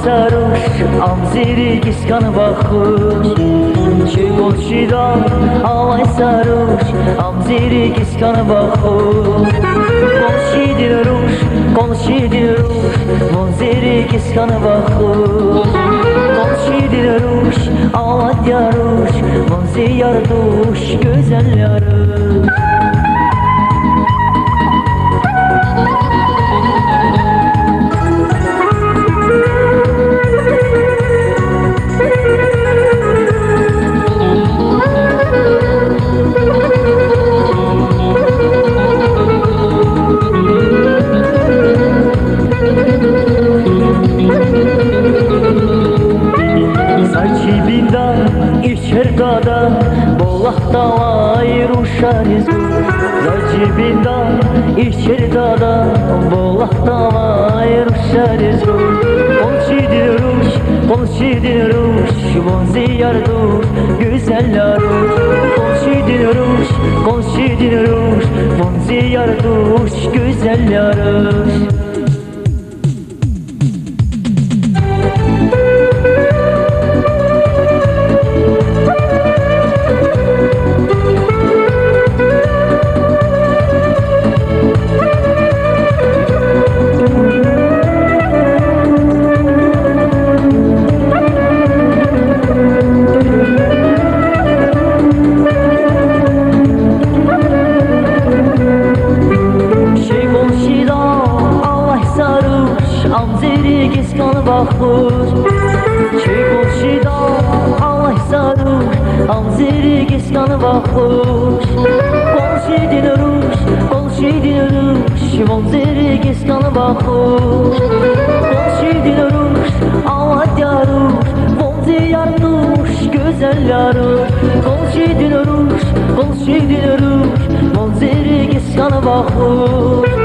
saruş, amziri kiskanı bakış. Çekol şidan, alay saruş, amziri kiskanı bakış. Konşidil ruş, monziri kiskanı bakış. Konşidil ruş, alay yaruş, monzi yarduş, güzel yarış. Dada, bolakta ayruşarız. Zacibinda içer dada, bolakta ayruşarız. Konşidil ruş, bonzi yarduş, güzel yaruş. Konşidil ruş, bonzi yarduş, güzel yaruş. Amziri kiskanı bakır. Çekol şidan, alay saruş, amziri kiskanı bakır. Konşidil ruş, monziri kiskanı bakır. Konşidil ruş, alay yaruş, monzi yarduş, güzel yaruş. Konşidil ruş, monziri kiskanı bakır.